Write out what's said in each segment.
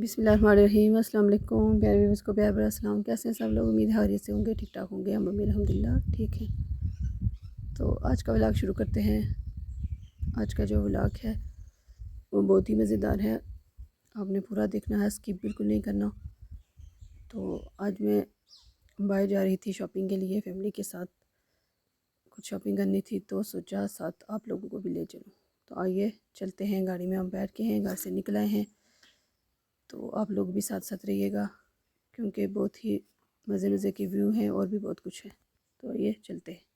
बिस्मिल्लाहिर्रहमानिर्रहीम। अस्सलाम वालेकुम प्यारे व्यूअर्स को प्यार भरा सलाम। कैसे हैं सब लोग? उम्मीद है खैरियत से होंगे, ठीक ठाक होंगे। हम भी अल्हम्दुलिल्लाह ठीक हैं। तो आज का व्लॉग शुरू करते हैं। आज का जो व्लॉग है वो बहुत ही मज़ेदार है, आपने पूरा देखना है, स्किप बिल्कुल नहीं करना। तो आज मैं बाहर जा रही थी शॉपिंग के लिए, फैमिली के साथ कुछ शॉपिंग करनी थी, तो सोचा साथ आप लोगों को भी ले चलूँ। तो आइए चलते हैं, गाड़ी में हम बैठ के हैं, घर से निकल आए हैं। तो आप लोग भी साथ साथ रहिएगा क्योंकि बहुत ही मज़े मज़े के व्यू हैं और भी बहुत कुछ है। तो ये चलते हैं।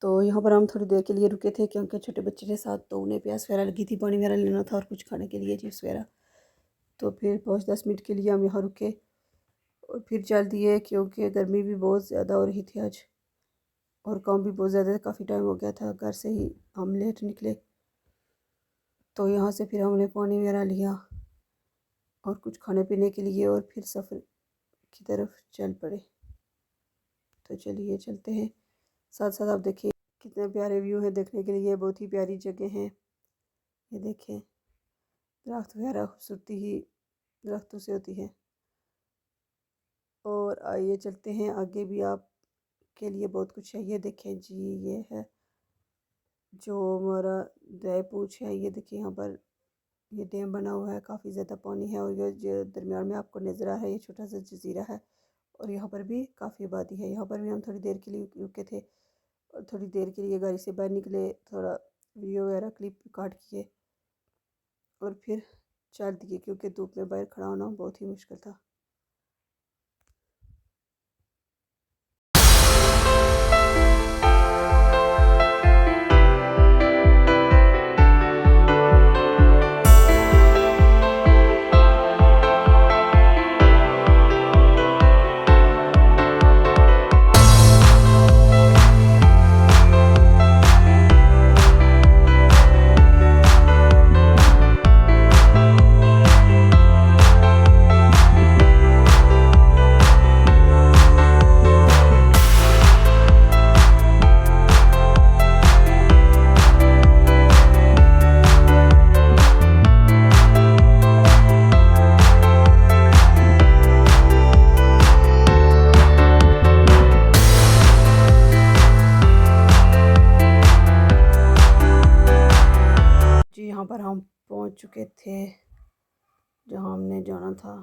तो यहाँ पर हम थोड़ी देर के लिए रुके थे क्योंकि छोटे बच्चे के साथ, तो उन्हें प्यास वगैरह लगी थी, पानी वगैरह लेना था और कुछ खाने के लिए चिप्स वगैरह। तो फिर 5-10 मिनट के लिए हम यहाँ रुके और फिर चल दिए क्योंकि गर्मी भी बहुत ज़्यादा हो रही थी आज और काम भी बहुत ज़्यादा, काफ़ी टाइम हो गया था, घर से ही हम लेट निकले। तो यहाँ से फिर हमने पानी वगैरह लिया और कुछ खाने पीने के लिए और फिर सफ़र की तरफ चल पड़े। तो चलिए चलते हैं, साथ साथ आप देखिए कितने प्यारे व्यू है देखने के लिए, बहुत ही प्यारी जगह है। ये देखें दरख्त वगैरह, खूबसूरती ही दरख्तों से होती है। और आइए चलते हैं आगे भी, आप के लिए बहुत कुछ है। ये देखें जी, ये है जो हमारा दरिया पूंछ है। ये देखिए यहाँ पर ये डैम बना हुआ है, काफ़ी ज़्यादा पानी है और ये जो दरमियान में आपको नज़र आ रहा है ये छोटा सा जजीरा है और यहाँ पर भी काफ़ी आबादी है। यहाँ पर भी हम थोड़ी देर के लिए रुके थे और थोड़ी देर के लिए गाड़ी से बाहर निकले, थोड़ा वीडियो वगैरह क्लिप काट किए और फिर चल दिए क्योंकि धूप में बाहर खड़ा होना बहुत ही मुश्किल था। यहाँ पर हम पहुँच चुके थे जहाँ हमने जाना था।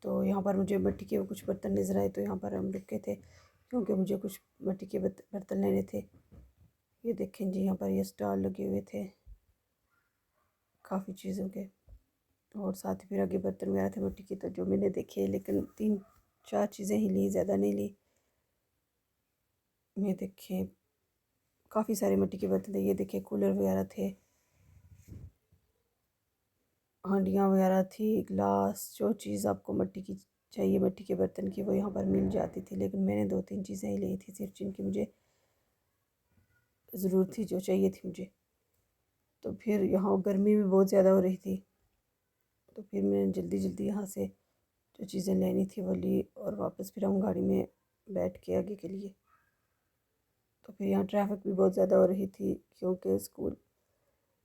तो यहाँ पर मुझे मिट्टी के कुछ बर्तन नज़र आए, तो यहाँ पर हम रुके थे क्योंकि मुझे कुछ मिट्टी के बर्तन लेने थे। ये देखें जी, यहाँ पर ये स्टॉल लगे हुए थे काफ़ी चीज़ों के। और साथ ही फिर आगे बर्तन वगैरह थे मिट्टी के, तो जो मैंने देखे, लेकिन 3-4 चीज़ें ही ली, ज़्यादा नहीं ली। मैं देखे काफ़ी सारे मिट्टी के बर्तन थे। ये देखे कूलर वगैरह थे, हांडियाँ वगैरह थी, ग्लास, जो चीज़ आपको मिट्टी की चाहिए, मिट्टी के बर्तन की, वो यहाँ पर मिल जाती थी। लेकिन मैंने 2-3 चीज़ें ही ली थी सिर्फ, जिनकी मुझे ज़रूरत थी, जो चाहिए थी मुझे। तो फिर यहाँ गर्मी भी बहुत ज़्यादा हो रही थी, तो फिर मैंने जल्दी जल्दी यहाँ से जो चीज़ें लेनी थी वो ली, और वापस फिर हम गाड़ी में बैठ के आगे के लिए। तो फिर यहाँ ट्रैफिक भी बहुत ज़्यादा हो रही थी, क्योंकि स्कूल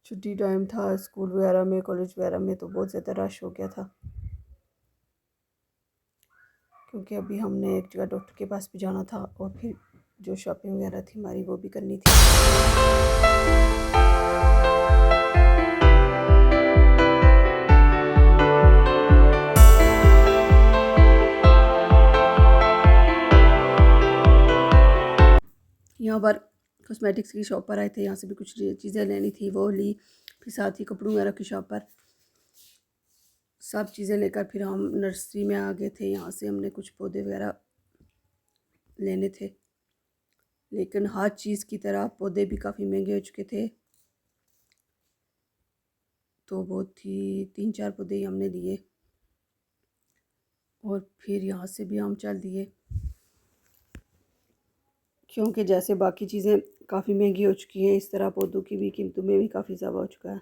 छुट्टी टाइम था, स्कूल वगैरह में, कॉलेज वगैरह में, तो बहुत ज़्यादा रश हो गया था। क्योंकि अभी हमने एक जगह डॉक्टर के पास भी जाना था, और फिर जो शॉपिंग वगैरह थी हमारी, वो भी करनी थी। यहाँ पर कॉस्मेटिक्स की शॉप पर आए थे, यहाँ से भी कुछ चीज़ें लेनी थी, वो ली। फिर साथ ही कपड़ों वगैरह की शॉप पर सब चीज़ें लेकर फिर हम नर्सरी में आ गए थे। यहाँ से हमने कुछ पौधे वगैरह लेने थे, लेकिन हर चीज़ की तरह पौधे भी काफ़ी महंगे हो चुके थे। तो बहुत ही 3-4 पौधे ही हमने लिए, और फिर यहाँ से भी हम चल दिए, क्योंकि जैसे बाकी चीज़ें काफ़ी महंगी हो चुकी हैं, इस तरह पौधों की भी कीमतों में भी काफ़ी इजाफा हो चुका है।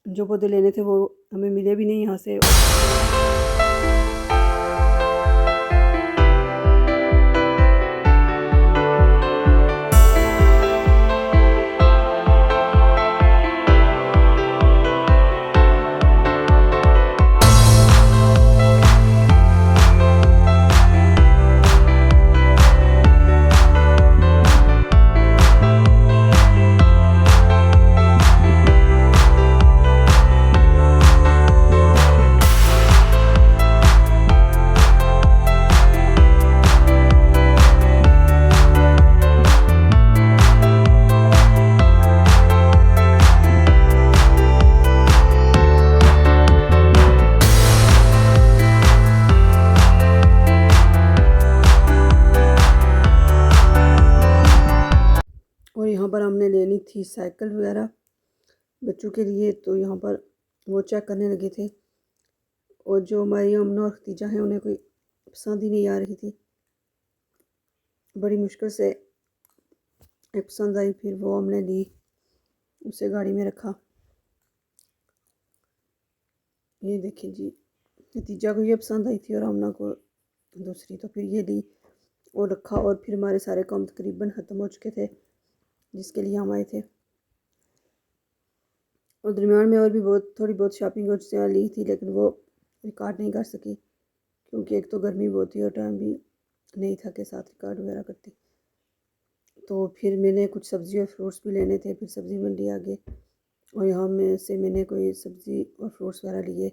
जो पौधे लेने थे वो हमें मिले भी नहीं यहाँ से। और यहाँ पर हमने लेनी थी साइकिल वगैरह बच्चों के लिए, तो यहाँ पर वो चेक करने लगे थे, और जो हमारी अमना और खतीजा हैं उन्हें कोई पसंद ही नहीं आ रही थी। बड़ी मुश्किल से एक पसंद आई, फिर वो हमने ली, उसे गाड़ी में रखा। ये देखिए जी, खतीजा को ये पसंद आई थी और अमना को दूसरी, तो फिर ये ली और रखा। और फिर हमारे सारे काम तकरीबन ख़त्म हो चुके थे जिसके लिए हम आए थे। और दरमियान में और भी थोड़ी बहुत शॉपिंग और ली थी, लेकिन वो रिकॉर्ड नहीं कर सकी, क्योंकि एक तो गर्मी बहुत थी और टाइम भी नहीं था कि साथ रिकॉर्ड वगैरह करती। तो फिर मैंने कुछ सब्ज़ी और फ्रूट्स भी लेने थे, फिर सब्ज़ी मंडी आ गए, और यहाँ में से मैंने कोई सब्ज़ी और फ्रूट्स वगैरह लिए,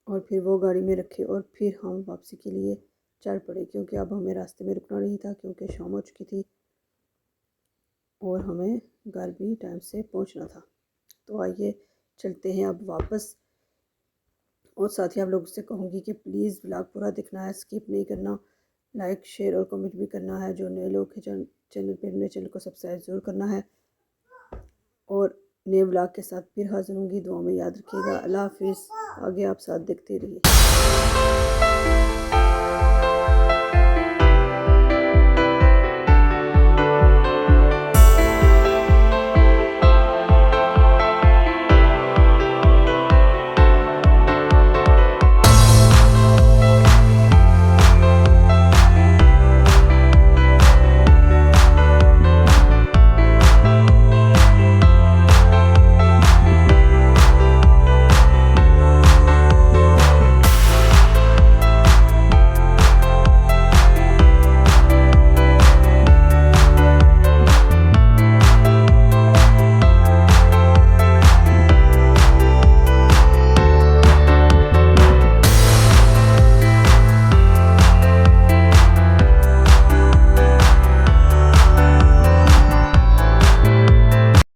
और फिर वो गाड़ी में रखे, और फिर हम वापसी के लिए चल पड़े, क्योंकि अब हमें रास्ते में रुकना नहीं था, क्योंकि शाम हो चुकी थी और हमें घर भी टाइम से पहुंचना था। तो आइए चलते हैं अब वापस। और साथ ही आप लोगों से कहूँगी कि प्लीज़ व्लॉग पूरा देखना है, स्किप नहीं करना, लाइक शेयर और कमेंट भी करना है। जो नए लोग हैं चैनल पर, मेरे चैनल को सब्सक्राइब ज़रूर करना है, और नए व्लॉग के साथ फिर हाजिर होंगी। दुआ में याद रखिएगा। अल्लाह हाफिज़। आगे आप साथ देखते रहिए।